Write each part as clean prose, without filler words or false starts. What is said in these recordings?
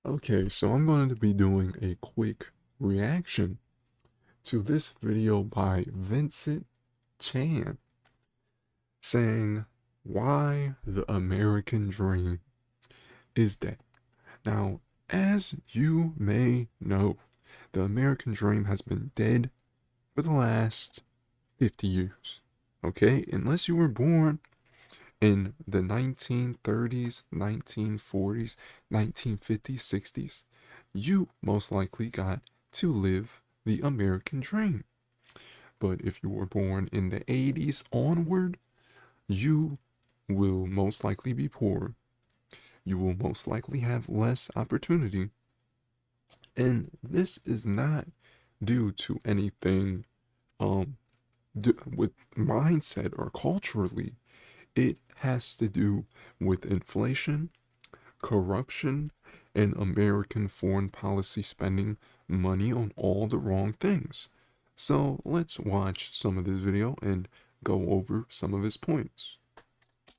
Okay, so I'm going to be doing a quick reaction to this video by Vincent Chan saying why the American dream is dead. Now, as you may know, the American dream has been dead for the last 50 years. Okay, unless you were born in the 1930s, 1940s, 1950s, 60s, you most likely got to live the American dream. But if you were born in the 80s onward, you will most likely be poor. You will most likely have less opportunity. And this is not due to anything um with mindset or culturally. It has to do with inflation, corruption, and American foreign policy spending money on all the wrong things. So let's watch some of this video and go over some of his points.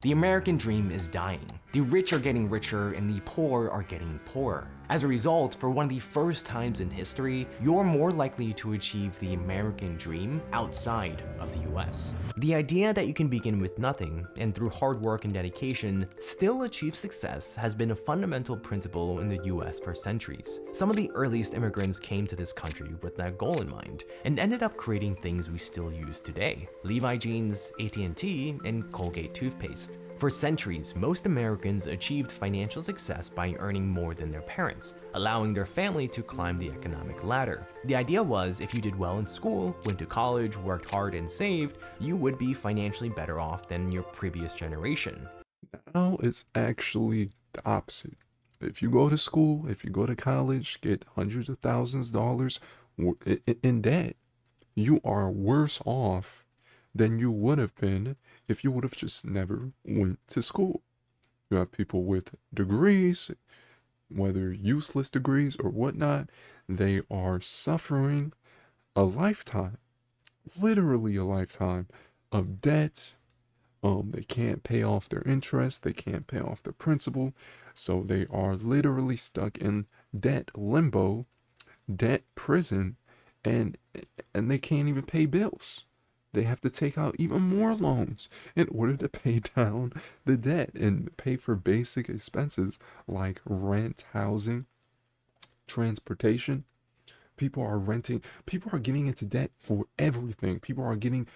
The American dream is dying. The rich are getting richer and the poor are getting poorer. As a result, for one of the first times in history, you're more likely to achieve the American dream outside of the US. The idea that you can begin with nothing and through hard work and dedication still achieve success has been a fundamental principle in the US for centuries. Some of the earliest immigrants came to this country with that goal in mind and ended up creating things we still use today: Levi jeans, AT&T, and Colgate toothpaste. For centuries, most Americans achieved financial success by earning more than their parents, allowing their family to climb the economic ladder. The idea was if you did well in school, went to college, worked hard, and saved, you would be financially better off than your previous generation. Now it's actually the opposite. If you go to school, if you go to college, get hundreds of thousands of dollars in debt, you are worse off than you would have been if you would have just never went to school. You have people with degrees, whether useless degrees or whatnot, they are suffering a lifetime, literally a lifetime of debt. They can't pay off their interest, they can't pay off their principal, so they are literally stuck in debt limbo, debt prison, and and they can't even pay bills. They have to take out even more loans in order to pay down the debt and pay for basic expenses like rent, housing, transportation. People are getting into debt for everything. People are getting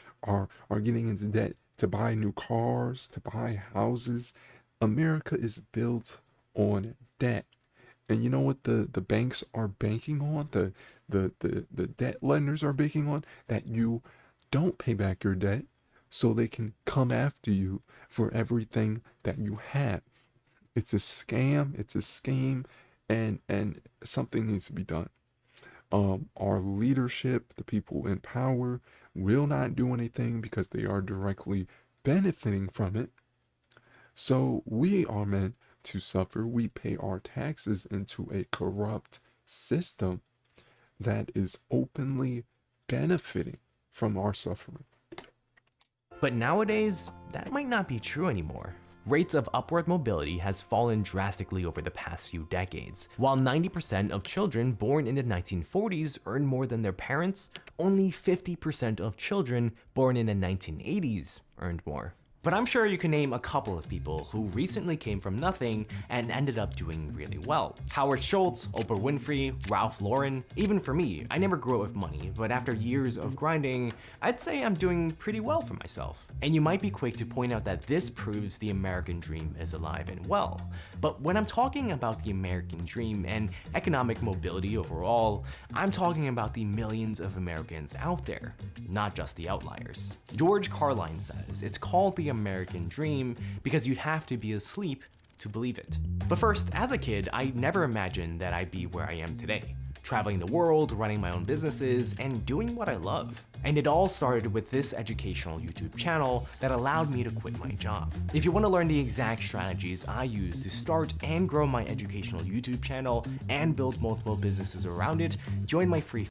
into debt to buy new cars, to buy houses. America is built on debt. And you know what the banks are banking on? The debt lenders are banking on that you don't pay back your debt so they can come after you for everything that you have. It's a scam, it's a scheme, and something needs to be done. Our leadership, the people in power, will not do anything because they are directly benefiting from it. So we are meant to suffer. We pay our taxes into a corrupt system that is openly benefiting from our suffering. But nowadays, that might not be true anymore. Rates of upward mobility has fallen drastically over the past few decades. While 90% of children born in the 1940s earn more than their parents, only 50% of children born in the 1980s earned more. But I'm sure you can name a couple of people who recently came from nothing and ended up doing really well. Howard Schultz, Oprah Winfrey, Ralph Lauren. Even for me, I never grew up with money, but after years of grinding, I'd say I'm doing pretty well for myself. And you might be quick to point out that this proves the American dream is alive and well. But when I'm talking about the American dream and economic mobility overall, I'm talking about the millions of Americans out there, not just the outliers. George Carlin says it's called the American dream because you'd have to be asleep to believe it. But first, as a kid, I never imagined that I'd be where I am today, traveling the world, running my own businesses, and doing what I love. And it all started with this educational YouTube channel that allowed me to quit my job. If you want to learn the exact strategies I use to start and grow my educational YouTube channel and build multiple businesses around it, join my free.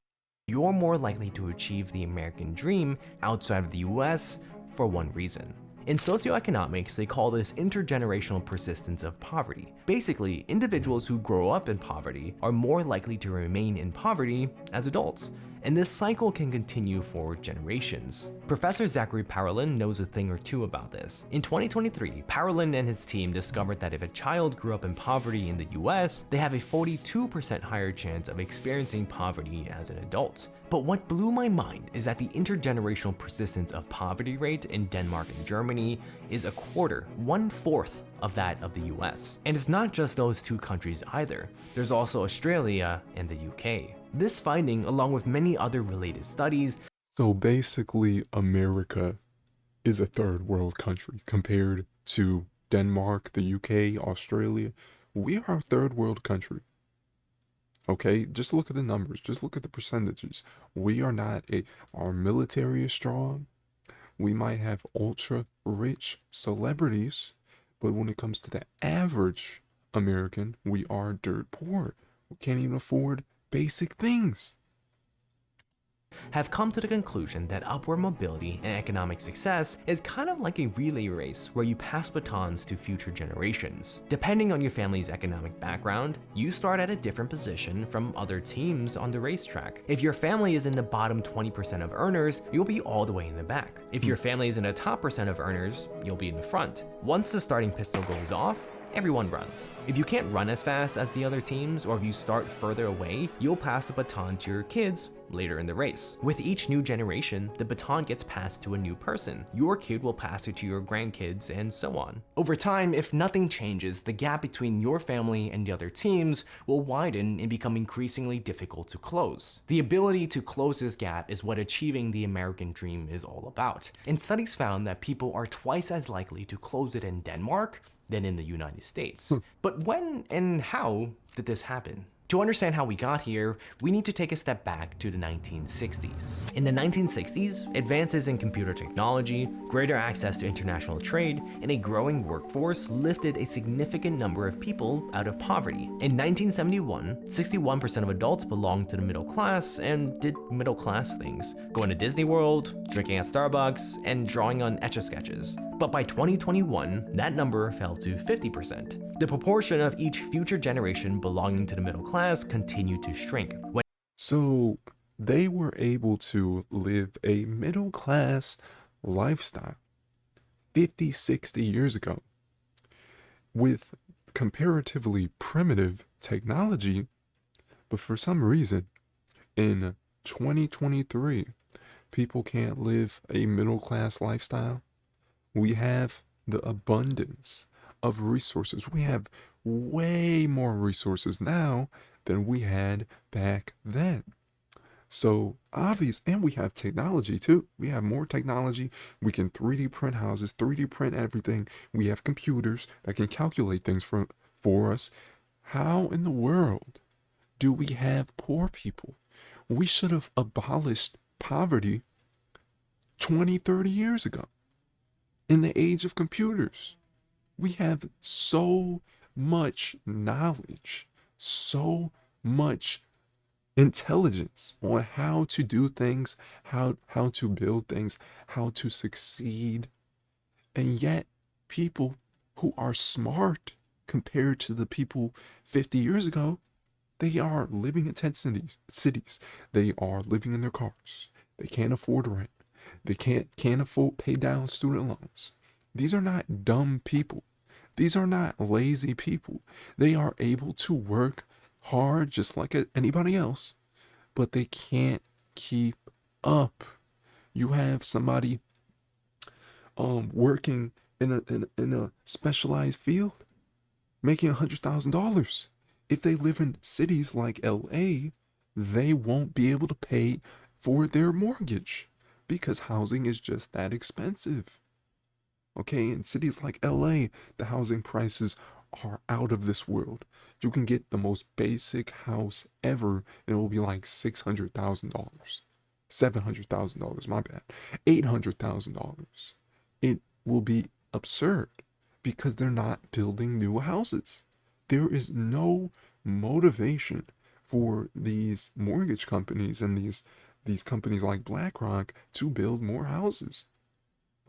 You're more likely to achieve the American dream outside of the US for one reason. In socioeconomics, they call this intergenerational persistence of poverty. Basically, individuals who grow up in poverty are more likely to remain in poverty as adults, and this cycle can continue for generations. Professor Zachary Parolin knows a thing or two about this. In 2023, Parolin and his team discovered that if a child grew up in poverty in the US, they have a 42% higher chance of experiencing poverty as an adult. But what blew my mind is that the intergenerational persistence of poverty rate in Denmark and Germany is a quarter, 1/4 of that of the US. And it's not just those two countries either. There's also Australia and the UK. This finding, along with many other related studies, So basically, America is a third world country compared to Denmark, the UK, Australia. We are a third world country. Okay, just look at the numbers, just look at the percentages. We are not our military is strong. We might have ultra rich celebrities, but when it comes to the average American, we are dirt poor. We can't even afford basic things. have come to the conclusion that upward mobility and economic success is kind of like a relay race where you pass batons to future generations. Depending on your family's economic background, you start at a different position from other teams on the racetrack. If your family is in the bottom 20% of earners, you'll be all the way in the back. If your family is in the top percent of earners, you'll be in the front. Once the starting pistol goes off, everyone runs. If you can't run as fast as the other teams, or if you start further away, you'll pass the baton to your kids later in the race. With each new generation, the baton gets passed to a new person. Your kid will pass it to your grandkids, and so on. Over time, if nothing changes, the gap between your family and the other teams will widen and become increasingly difficult to close. The ability to close this gap is what achieving the American dream is all about. And studies found that people are twice as likely to close it in Denmark than in the United States. But when and how did this happen? To understand how we got here, we need to take a step back to the 1960s. In the 1960s, advances in computer technology, greater access to international trade, and a growing workforce lifted a significant number of people out of poverty. In 1971, 61% of adults belonged to the middle class and did middle class things, going to Disney World, drinking at Starbucks, and drawing on Etch-a-Sketches. But by 2021, that number fell to 50%. The proportion of each future generation belonging to the middle class continued to shrink. So they were able to live a middle class lifestyle 50, 60 years ago with comparatively primitive technology, but for some reason in 2023, people can't live a middle class lifestyle. We have the abundance of resources. We have way more resources now than we had back then. So obvious, and we have technology too. We have more technology. We can 3D print houses, 3D print everything. We have computers that can calculate things for us. How in the world do we have poor people? We should have abolished poverty 20, 30 years ago. In the age of computers, we have so much knowledge, so much intelligence on how to do things, how to build things, how to succeed. And yet, people who are smart compared to the people 50 years ago, they are living in tent cities. They are living in their cars. They can't afford rent. They can't afford pay down student loans. These are not dumb people. These are not lazy people. They are able to work hard just like anybody else, but they can't keep up. You have somebody working in a specialized field making $100,000. If they live in cities like LA, they won't be able to pay for their mortgage because housing is just that expensive. Okay, in cities like LA, the housing prices are out of this world. You can get the most basic house ever, and it will be like $600,000, $700,000, my bad, $800,000. It will be absurd because they're not building new houses. There is no motivation for these mortgage companies and these companies like BlackRock to build more houses.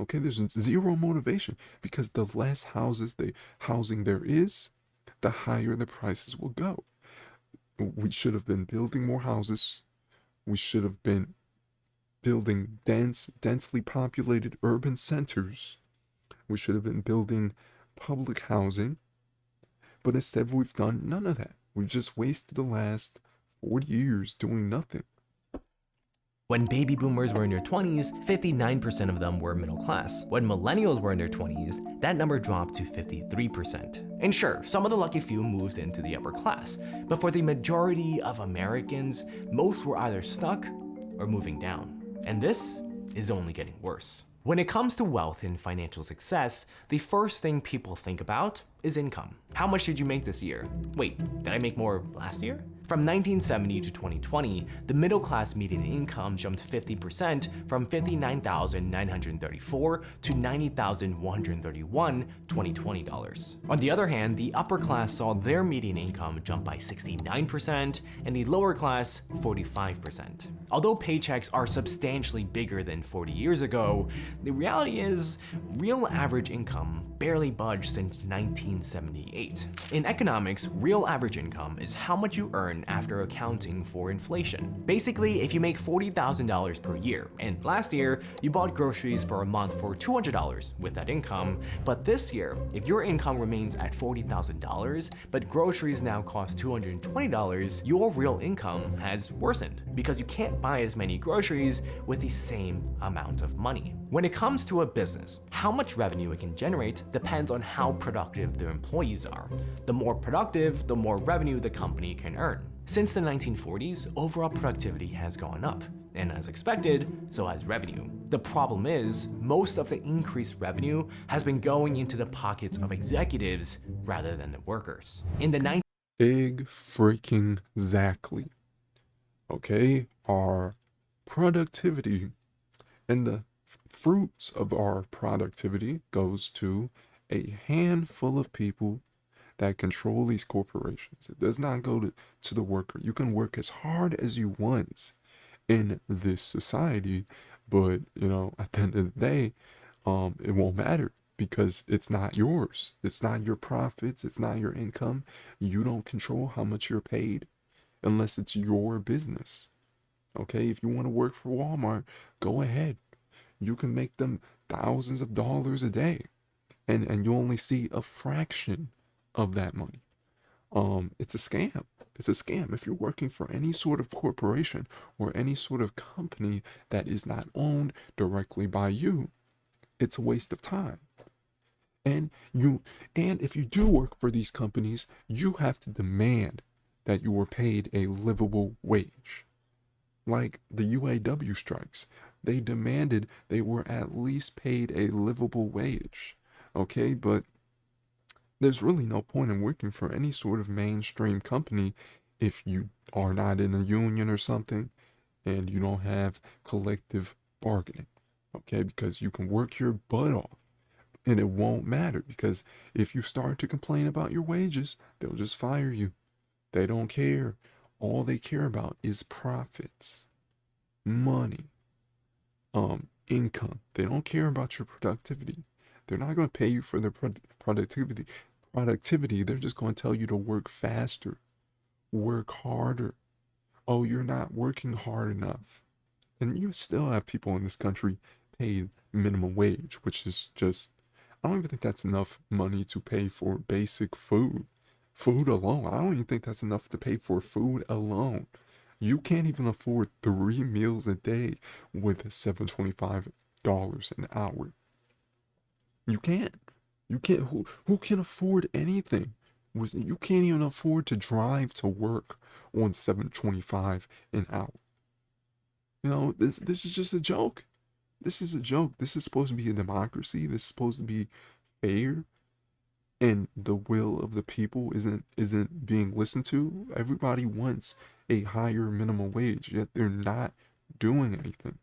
Okay, there's zero motivation because the less housing there is, the higher the prices will go. We should have been building more houses. We should have been building densely populated urban centers. We should have been building public housing, but instead we've done none of that. We've just wasted the last 40 years doing nothing. When baby boomers were in their 20s, 59% of them were middle class. When millennials were in their 20s, that number dropped to 53%. And sure, some of the lucky few moved into the upper class, but for the majority of Americans, most were either stuck or moving down. And this is only getting worse. When it comes to wealth and financial success, the first thing people think about is income. How much did you make this year? Wait, did I make more last year? From 1970 to 2020, the middle class median income jumped 50% from $59,934 to $90,131 2020 dollars. On the other hand, the upper class saw their median income jump by 69% and the lower class 45%. Although paychecks are substantially bigger than 40 years ago, the reality is real average income barely budged since 1978. In economics, real average income is how much you earn after accounting for inflation. Basically, if you make $40,000 per year, and last year you bought groceries for a month for $200 with that income, but this year, if your income remains at $40,000, but groceries now cost $220, your real income has worsened because you can't buy as many groceries with the same amount of money. When it comes to a business, how much revenue it can generate depends on how productive their employees are. The more productive, the more revenue the company can earn. Since the 1940s, overall productivity has gone up, and as expected, so has revenue. The problem is, most of the increased revenue has been going into the pockets of executives rather than the workers. In the Freaking exactly. Okay, our productivity and the fruits of our productivity goes to a handful of people that control these corporations. It does not go to the worker. You can work as hard as you want in this society, but at the end of the day, it won't matter because it's not yours. It's not your profits. It's not your income. You don't control how much you're paid unless it's your business. Okay, if you want to work for Walmart, go ahead. You can make them thousands of dollars a day, and you only see a fraction of that money. It's a scam. It's a scam. If you're working for any sort of corporation or any sort of company that is not owned directly by you, it's a waste of time. And if you do work for these companies, you have to demand that you are paid a livable wage. Like the UAW strikes, they demanded they were at least paid a livable wage. Okay, but there's really no point in working for any sort of mainstream company if you are not in a union or something and you don't have collective bargaining. Okay, because you can work your butt off and it won't matter because if you start to complain about your wages, they'll just fire you. They don't care. All they care about is profits, money, income. They don't care about your productivity. They're not going to pay you for their productivity. They're just going to tell you to work faster, work harder. Oh, you're not working hard enough. And you still have people in this country paid minimum wage, which is just, I don't even think that's enough money to pay for basic food. Food alone. I don't even think that's enough to pay for food alone. You can't even afford 3 meals a day with $7.25 an hour. You can't. You can't. Who can afford anything? You can't even afford to drive to work on $7.25 an hour. This is just a joke. This is a joke. This is supposed to be a democracy. This is supposed to be fair. And the will of the people isn't being listened to. Everybody wants a higher minimum wage, yet they're not doing anything.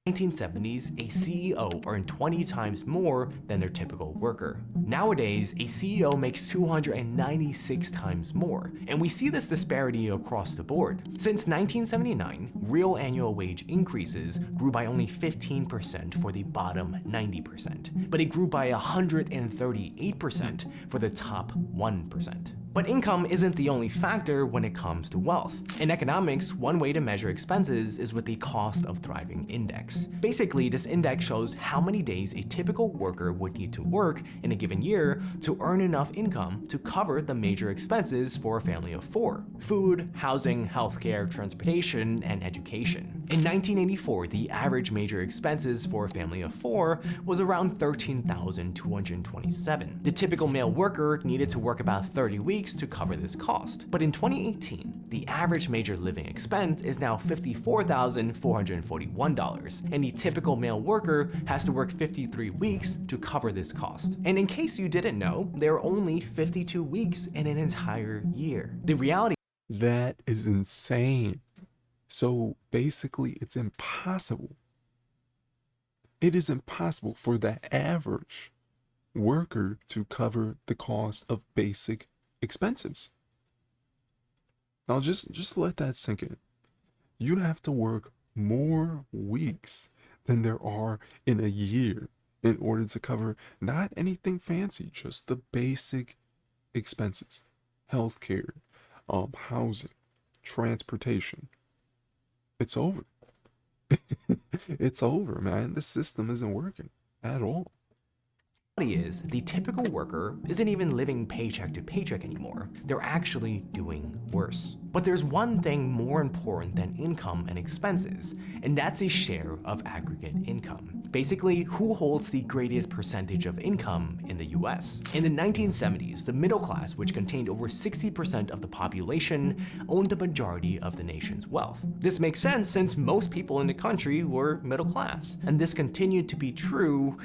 1970s, a CEO earned 20 times more than their typical worker. Nowadays, a CEO makes 296 times more, and we see this disparity across the board. Since 1979, real annual wage increases grew by only 15% for the bottom 90%, but it grew by 138% for the top 1%. But income isn't the only factor when it comes to wealth. In economics, one way to measure expenses is with the cost of thriving index. Basically, this index shows how many days a typical worker would need to work in a given year to earn enough income to cover the major expenses for a family of four: food, housing, healthcare, transportation, and education. In 1984, the average major expenses for a family of four was around $13,227. The typical male worker needed to work about 30 weeks to cover this cost. But in 2018, the average major living expense is now $54,441, and the typical male worker has to work 53 weeks to cover this cost. And in case you didn't know, there are only 52 weeks in an entire year. The reality That is insane. So basically, it's impossible. It is impossible for the average worker to cover the cost of basic expenses. Now just let that sink in. You'd have to work more weeks than there are in a year in order to cover not anything fancy, just the basic expenses. Healthcare, housing, transportation. It's over. It's over, man. The system isn't working at all. is the typical worker isn't even living paycheck to paycheck anymore. They're actually doing worse. But there's one thing more important than income and expenses, and that's a share of aggregate income. Basically, who holds the greatest percentage of income in the US? In the 1970s, the middle class, which contained over 60% of the population, owned the majority of the nation's wealth. This makes sense since most people in the country were middle class, and this continued to be true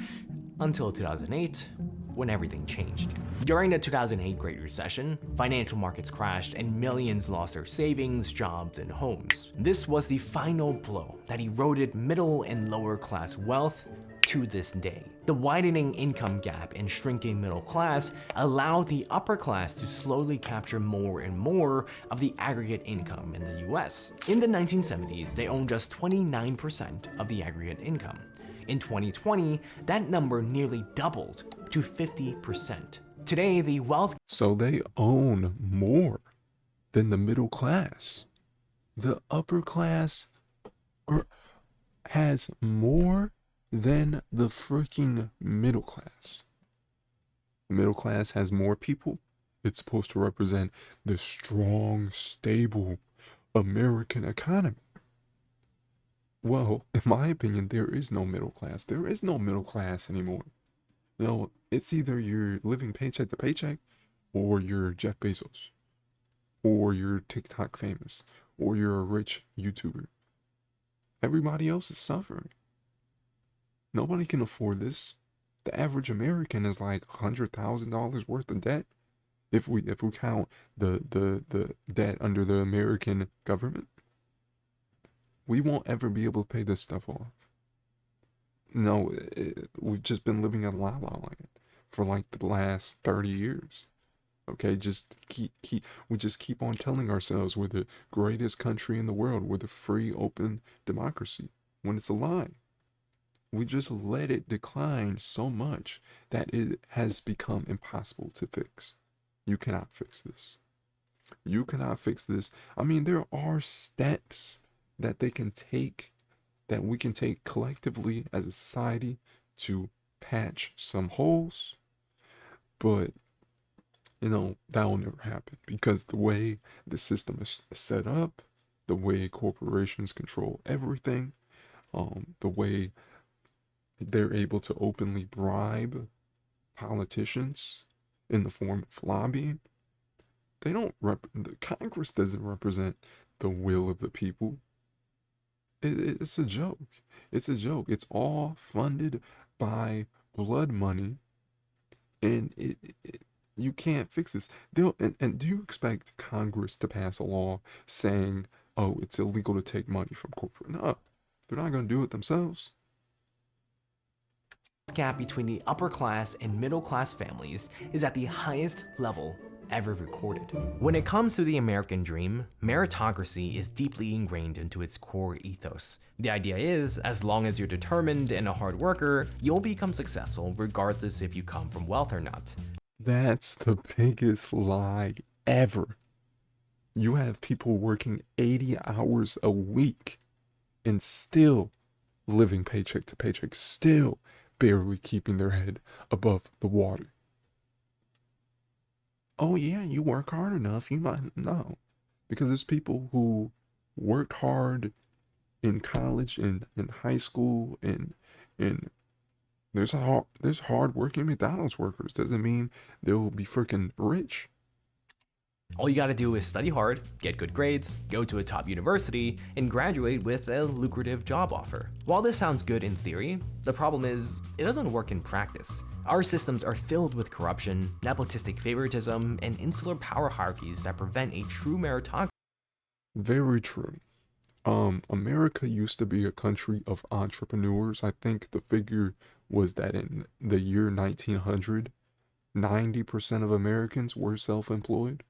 until 2008, when everything changed. During the 2008 Great Recession, financial markets crashed and millions lost their savings, jobs, and homes. This was the final blow that eroded middle and lower class wealth to this day. The widening income gap and shrinking middle class allowed the upper class to slowly capture more and more of the aggregate income in the US. In the 1970s, they owned just 29% of the aggregate income. In 2020, that number nearly doubled to 50%. Today, the wealth So they own more than the middle class. The upper class has more than the freaking middle class. The middle class has more people. It's supposed to represent the strong, stable American economy. Well, in my opinion, there is no middle class. There is no middle class anymore. You know, it's either you're living paycheck to paycheck, or you're Jeff Bezos, or you're TikTok famous, or you're a rich YouTuber. Everybody else is suffering. Nobody can afford this. The average American is like $100,000 worth of debt. If we count the debt under the American government, we won't ever be able to pay this stuff off. No, we've just been living in La La Land for like the last 30 years. Okay, just we just keep on telling ourselves we're the greatest country in the world. We're the free, open democracy, when it's a lie. We just let it decline so much that it has become impossible to fix. You cannot fix this. You cannot fix this. I mean, there are steps that they can take, that we can take collectively as a society to patch some holes, but you know, that will never happen because the way the system is set up, the way corporations control everything, the way they're able to openly bribe politicians in the form of lobbying, the Congress doesn't represent the will of the people. It's a joke. It's a joke. It's all funded by blood money, and you can't fix this. And do you expect Congress to pass a law saying, "Oh, it's illegal to take money from corporate"? No, they're not going to do it themselves. gap between the upper class and middle class families is at the highest level ever recorded. When it comes to the American dream, meritocracy is deeply ingrained into its core ethos. The idea is, as long as you're determined and a hard worker, you'll become successful regardless if you come from wealth or not. That's the biggest lie ever. You have people working 80 hours a week and still living paycheck to paycheck, still barely keeping their head above the water. Oh, yeah, you work hard enough, you might. No. Because there's people who worked hard in college and in high school and there's hard working McDonald's workers. Doesn't mean they'll be freaking rich. All you gotta do is study hard, get good grades, go to a top university, and graduate with a lucrative job offer. While this sounds good in theory, the problem is it doesn't work in practice. Our systems are filled with corruption, nepotistic favoritism, and insular power hierarchies that prevent a true meritocracy. Very true. America used to be a country of entrepreneurs. I think the figure was that in the year 1900, 90% of Americans were self-employed.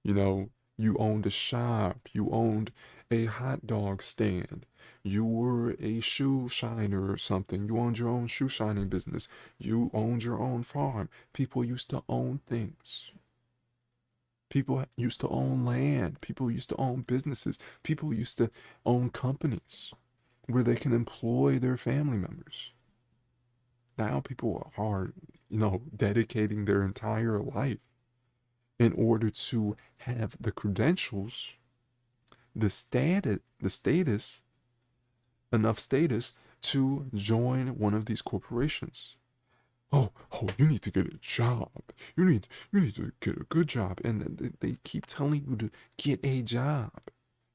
You know, you owned a shop, you owned a hot dog stand, you were a shoe shiner or something, you owned your own shoe shining business, you owned your own farm. People used to own things. People used to own land. People used to own businesses. People used to own companies where they can employ their family members. Now people are, dedicating their entire life in order to have the credentials, the status, enough status to join one of these corporations. Oh, you need to get a job. You need to get a good job. And then they keep telling you to get a job.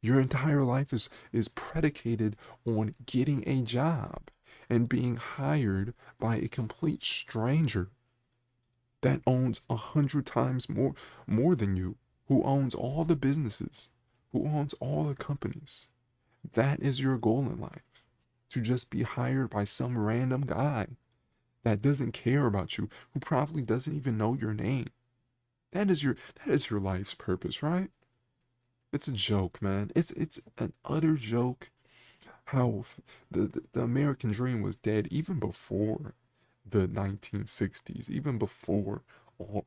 Your entire life is predicated on getting a job and being hired by a complete stranger that owns 100 times more than you, who owns all the businesses, who owns all the companies. That is your goal in life. To just be hired by some random guy that doesn't care about you, who probably doesn't even know your name. That is your life's purpose, right? It's a joke, man. It's an utter joke how the American dream was dead even before the 1960s, even before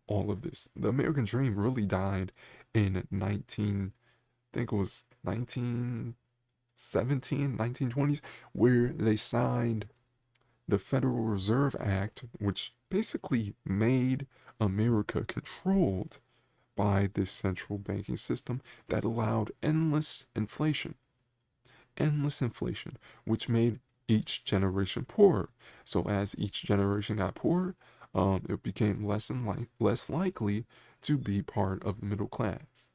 all of this. The American dream really died in 19, I think it was 1917, 1920s, where they signed the Federal Reserve Act, which basically made America controlled by this central banking system that allowed endless inflation, which made each generation poorer. So as each generation got poorer, it became less likely to be part of the middle class.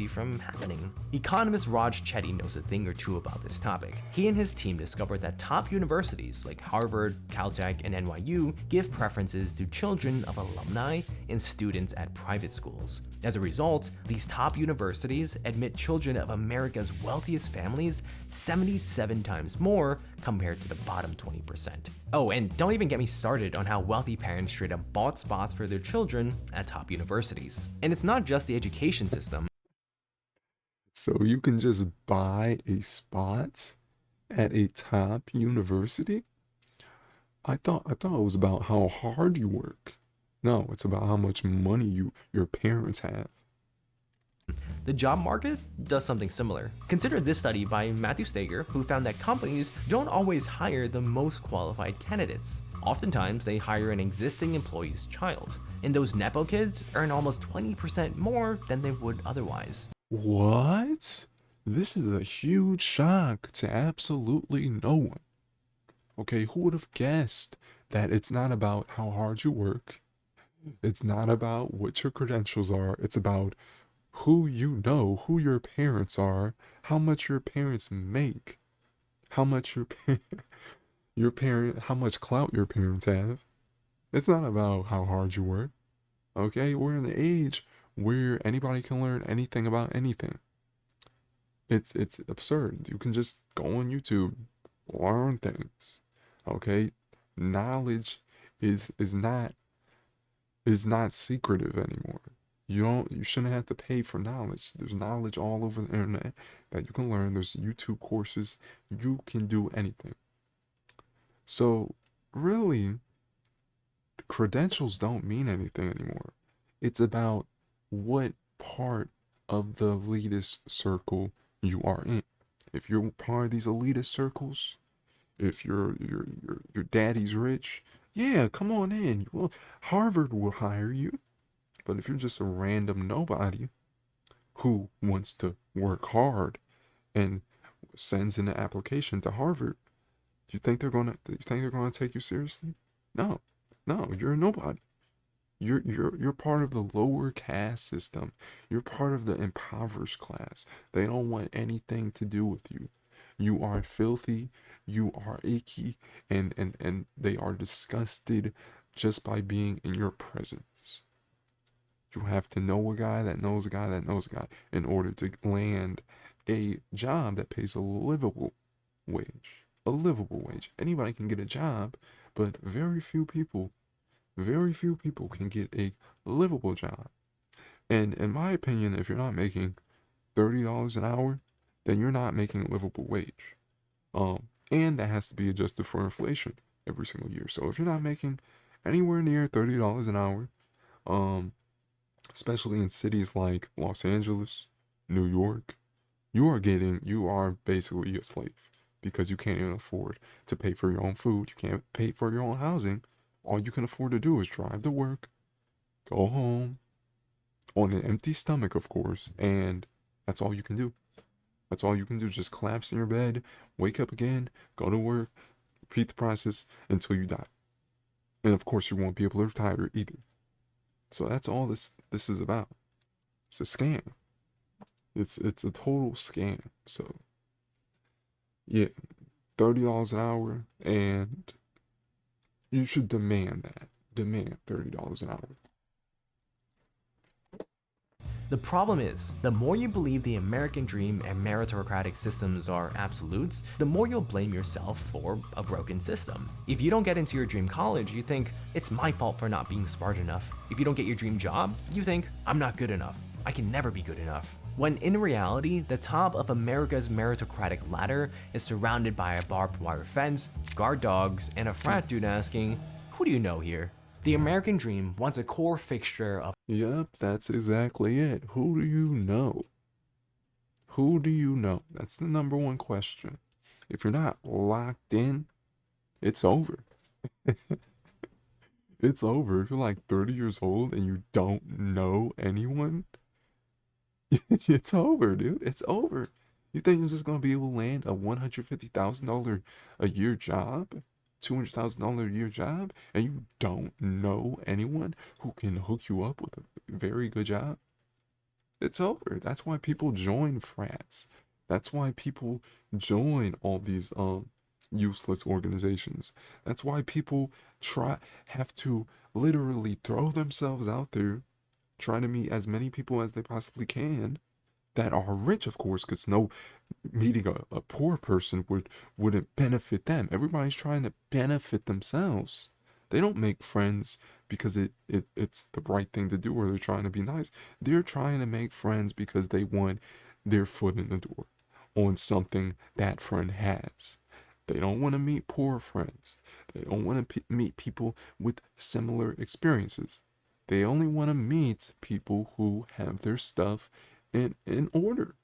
From happening. Economist Raj Chetty knows a thing or two about this topic. He and his team discovered that top universities like Harvard, Caltech, and NYU give preferences to children of alumni and students at private schools. As a result, these top universities admit children of America's wealthiest families 77 times more compared to the bottom 20%. Oh, and don't even get me started on how wealthy parents straight up bought spots for their children at top universities. And it's not just the education system. So you can just buy a spot at a top university? I thought it was about how hard you work. No, it's about how much money your parents have. The job market does something similar. Consider this study by Matthew Steger, who found that companies don't always hire the most qualified candidates. Oftentimes, they hire an existing employee's child, and those Nepo kids earn almost 20% more than they would otherwise. What? This is a huge shock to absolutely no one. Okay, who would have guessed that it's not about how hard you work? It's not about what your credentials are. It's about who you know, who your parents are, how much your parents make, how much how much clout your parents have. It's not about how hard you work. Okay, we're in the age where anybody can learn anything about anything. It's absurd. You can just go on YouTube, learn things. Okay, Knowledge is not is not secretive anymore. You shouldn't have to pay for knowledge. There's knowledge all over the internet that you can learn. There's YouTube courses. You can do anything. So really, the credentials don't mean anything anymore. It's about what part of the elitist circle you are in. If you're part of these elitist circles, if your daddy's rich, yeah, come on in. Well, Harvard will hire you. But if you're just a random nobody who wants to work hard and sends in an application to Harvard, you think they're gonna take you seriously? No, no, you're a nobody. You're part of the lower caste system. You're part of the impoverished class. They don't want anything to do with you. You are filthy, you are icky, and they are disgusted just by being in your presence. You have to know a guy that knows a guy that knows a guy in order to land a job that pays a livable wage. A livable wage. Anybody can get a job, but very few people can get a livable job. And in my opinion, if you're not making $30 an hour, then you're not making a livable wage. And that has to be adjusted for inflation every single year. So if you're not making anywhere near $30 an hour, um, especially in cities like Los Angeles, New York, you are basically a slave because you can't even afford to pay for your own food. You can't pay for your own housing. All you can afford to do is drive to work, go home on an empty stomach, of course, and that's all you can do. That's all you can do. Just collapse in your bed, wake up again, go to work, repeat the process until you die. And of course, you won't be able to retire either. So that's all this is about. It's a scam. It's a total scam. So yeah, $30 an hour, and you should demand that. Demand $30 an hour. The problem is, the more you believe the American dream and meritocratic systems are absolutes, the more you'll blame yourself for a broken system. If you don't get into your dream college, you think, it's my fault for not being smart enough. If you don't get your dream job, you think, I'm not good enough. I can never be good enough. When in reality, the top of America's meritocratic ladder is surrounded by a barbed wire fence, guard dogs, and a frat dude asking, who do you know here? The American dream wants a core fixture of Yep, that's exactly it. Who do you know? Who do you know? That's the number one question. If you're not locked in, it's over. It's over. If you're like 30 years old and you don't know anyone, it's over, dude. It's over. You think you're just gonna be able to land a $150,000 a year job, $200,000 a year job, and you don't know anyone who can hook you up with a very good job? It's over. That's why people join frats. That's why people join all these useless organizations. That's why people have to literally throw themselves out there trying to meet as many people as they possibly can that are rich, of course, because no meeting a poor person wouldn't benefit them. Everybody's trying to benefit themselves. They don't make friends because it's the right thing to do or they're trying to be nice. They're trying to make friends because they want their foot in the door on something that friend has. They don't want to meet poor friends. They don't want to meet people with similar experiences. They only want to meet people who have their stuff in order.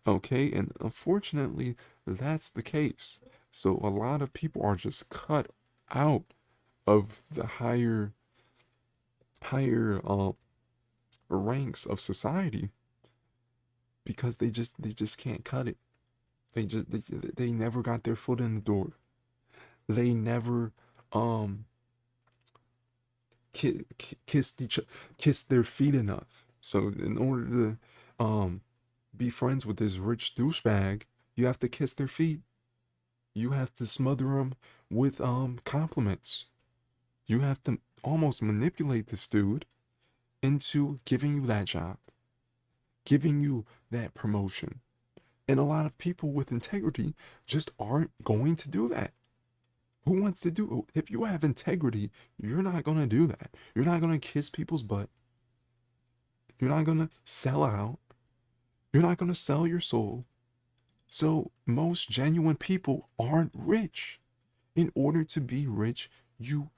Okay, and unfortunately, that's the case. So a lot of people are just cut out of the higher ranks of society because they just can't cut it. They never got their foot in the door. They never um kissed their feet enough. So in order to be friends with this rich douchebag, you have to kiss their feet. You have to smother them with compliments. You have to almost manipulate this dude into giving you that job, giving you that promotion. And a lot of people with integrity just aren't going to do that. Who wants to do, if you have integrity, you're not going to do that. You're not going to kiss people's butt. You're not going to sell out. You're not going to sell your soul. So most genuine people aren't rich. In order to be rich, you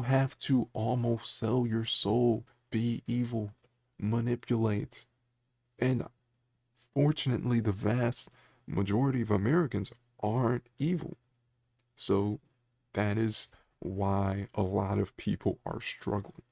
have to almost sell your soul, be evil, manipulate. And fortunately, the vast majority of Americans aren't evil. So that is why a lot of people are struggling.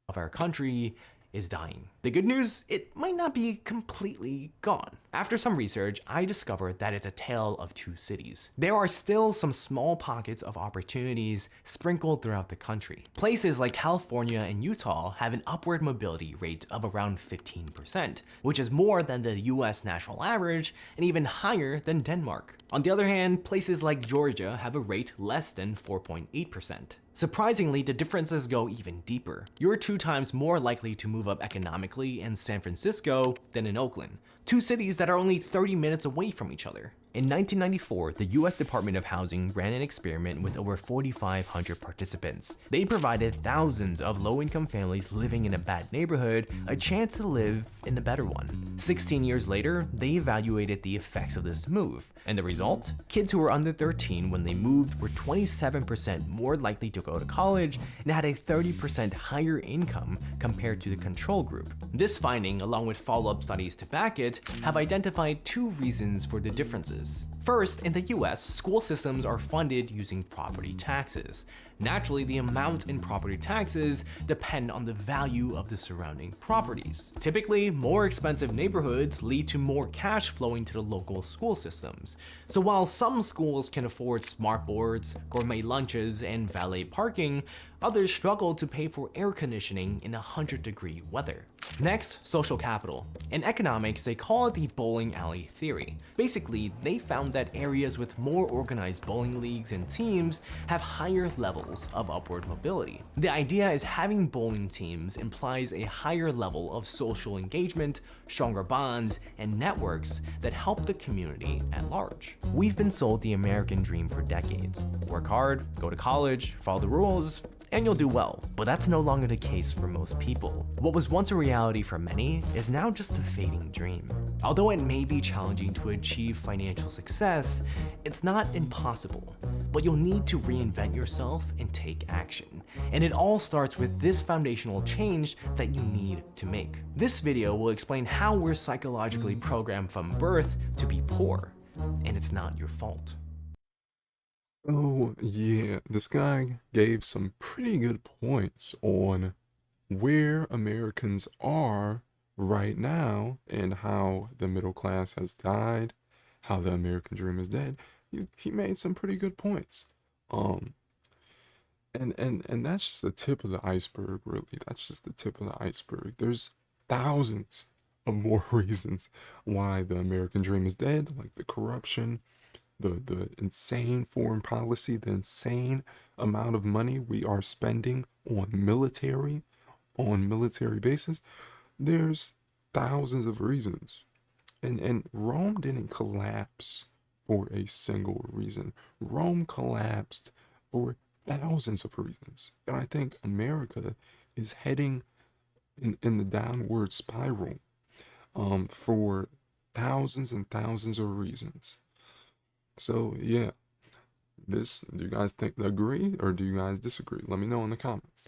Of our country is dying. The good news, it might not be completely gone. After some research, I discovered that it's a tale of two cities. There are still some small pockets of opportunities sprinkled throughout the country. Places like California and Utah have an upward mobility rate of around 15%, which is more than the US national average and even higher than Denmark. On the other hand, places like Georgia have a rate less than 4.8%. Surprisingly, the differences go even deeper. You're 2 times more likely to move up economically in San Francisco than in Oakland, two cities that are only 30 minutes away from each other. In 1994, the US Department of Housing ran an experiment with over 4,500 participants. They provided thousands of low-income families living in a bad neighborhood a chance to live in a better one. 16 years later, they evaluated the effects of this move, and the result? Kids who were under 13 when they moved were 27% more likely to go to college and had a 30% higher income compared to the control group. This finding, along with follow-up studies to back it, have identified 2 reasons for the differences. First, in the US, school systems are funded using property taxes. Naturally, the amount in property taxes depend on the value of the surrounding properties. Typically, more expensive neighborhoods lead to more cash flowing to the local school systems. So while some schools can afford smart boards, gourmet lunches, and valet parking, others struggle to pay for air conditioning in 100-degree weather. Next, social capital. In economics, they call it the bowling alley theory. Basically, they found that areas with more organized bowling leagues and teams have higher levels of upward mobility. The idea is having bowling teams implies a higher level of social engagement, stronger bonds, and networks that help the community at large. We've been sold the American dream for decades. Work hard, go to college, follow the rules, and you'll do well. But that's no longer the case for most people. What was once a reality for many is now just a fading dream. Although it may be challenging to achieve financial success, it's not impossible. But you'll need to reinvent yourself and take action. And it all starts with this foundational change that you need to make. This video will explain how we're psychologically programmed from birth to be poor, and it's not your fault. Oh, yeah, this guy gave some pretty good points on where Americans are right now and how the middle class has died, how the American dream is dead. He made some pretty good points. Um, and that's just the tip of the iceberg, really. That's just the tip of the iceberg. There's thousands of more reasons why the American dream is dead, like the corruption, the insane foreign policy, the insane amount of money we are spending on military bases. There's thousands of reasons. And Rome didn't collapse for a single reason. Rome collapsed for thousands of reasons. And I think America is heading in the downward spiral for thousands and thousands of reasons. So yeah, do you guys agree or do you guys disagree? Let me know in the comments.